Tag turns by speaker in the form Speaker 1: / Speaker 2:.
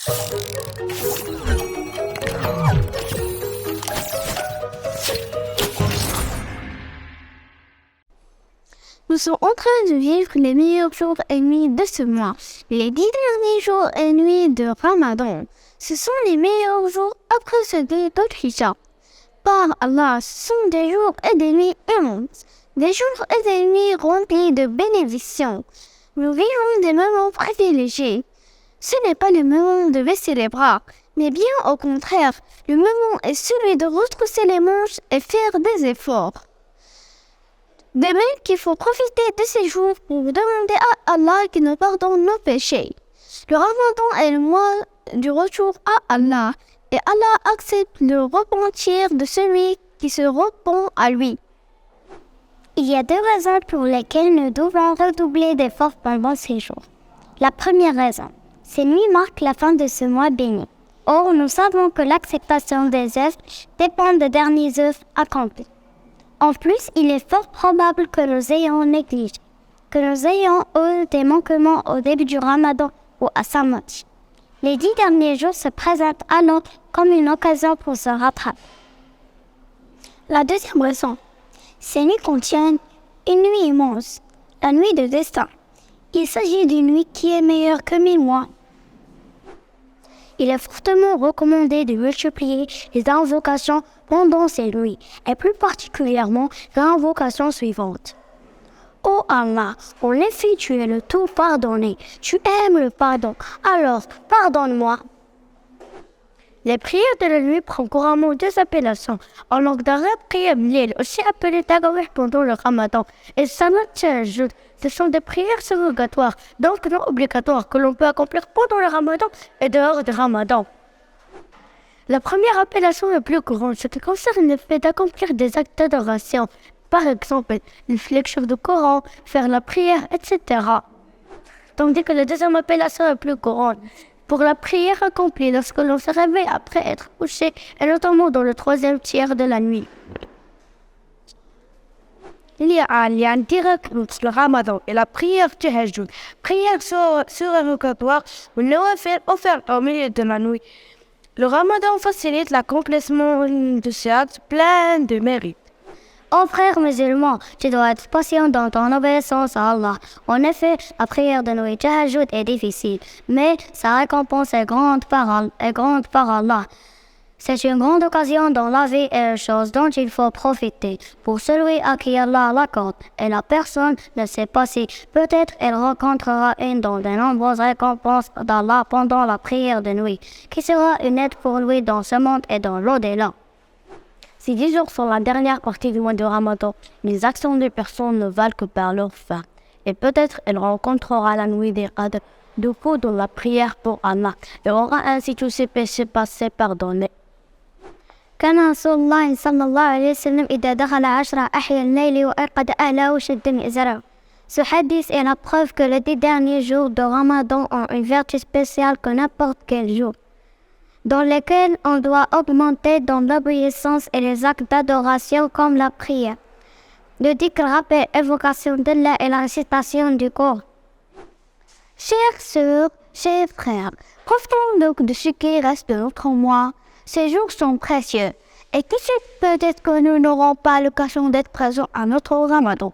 Speaker 1: Nous sommes en train de vivre les meilleurs jours et nuits de ce mois. Les 10 derniers jours et nuits de Ramadan. Ce sont les meilleurs jours après ce d'Hijja. Par Allah, ce sont des jours et des nuits immenses. Des jours et des nuits remplis de bénédictions. Nous vivons des moments privilégiés. Ce n'est pas le moment de baisser les bras, mais bien au contraire, le moment est celui de retrousser les manches et faire des efforts. De même qu'il faut profiter de ces jours pour demander à Allah qu'il nous pardonne nos péchés. Le Ramadan est le mois du retour à Allah, et Allah accepte le repentir de celui qui se repent à lui. Il y a 2 raisons pour lesquelles nous devons redoubler d'efforts pendant ces jours. La première raison, ces nuits marquent la fin de ce mois béni. Or, nous savons que l'acceptation des œuvres dépend des dernières œuvres accomplies. En plus, il est fort probable que nous ayons négligé, que nous ayons eu des manquements au début du Ramadan ou à sa moitié. Les 10 derniers jours se présentent alors comme une occasion pour se rattraper. La deuxième raison, ces nuits contiennent une nuit immense, la nuit de destin. Il s'agit d'une nuit qui est meilleure que 1000 mois. Il est fortement recommandé de multiplier les invocations pendant ces nuits, et plus particulièrement l'invocation suivante. Ô Allah, en effet tu es le tout pardonné, tu aimes le pardon, alors pardonne-moi. Les prières de la nuit prennent couramment 2 appellations. En langue d'arabe, prière Layl, aussi appelée Tarawih pendant le Ramadan, et Salat Tahajjud. Ce sont des prières surrogatoires, donc non obligatoires, que l'on peut accomplir pendant le Ramadan et dehors du Ramadan. La première appellation est plus courante, ce qui concerne le fait d'accomplir des actes d'adoration, par exemple, une lecture du Coran, faire la prière, etc. Tandis que la deuxième appellation est plus courante, pour la prière accomplie lorsque l'on se réveille après être couché, et notamment dans le 3e tiers de la nuit.
Speaker 2: Il y a un lien direct entre le Ramadan et la prière Tahajjud, prière surrogatoire ou nawafil offerte au milieu de la nuit. Le Ramadan facilite l'accomplissement de ces actes pleins de mérite.
Speaker 1: Ô frère musulman, tu dois être patient dans ton obéissance à Allah. En effet, la prière de nuit Tahajjud est difficile, mais sa récompense est grande par Allah. C'est une grande occasion dans la vie et une chose dont il faut profiter pour celui à qui Allah l'accorde. Et la personne ne sait pas si peut-être elle rencontrera une dans de nombreuses récompenses d'Allah pendant la prière de nuit, qui sera une aide pour lui dans ce monde et dans l'au-delà. Ces 10 jours sont la dernière partie du mois de Ramadan. Les actions des personnes ne valent que par leur fin. Et peut-être elle rencontrera la nuit des rades de coup dans la prière pour Allah. Et aura ainsi tous ses péchés passés pardonnés. كان رسول الله صلى الله عليه وسلم إذا دخل 10 أحيا الليل وأيقظ أهله وشد مئزره. Ce hadith est la preuve que les 10 derniers jours de Ramadan ont une vertu spéciale que n'importe quel jour, dans lesquels on doit augmenter dans l'obéissance et les actes d'adoration comme la prière, le dhikr, rappel, évocation d'Allah et la récitation du Coran. Chères sœurs, chers frères, profitons donc de ce qui reste de notre mois. Ces jours sont précieux, et qui sait, peut-être que nous n'aurons pas l'occasion d'être présents à notre Ramadan.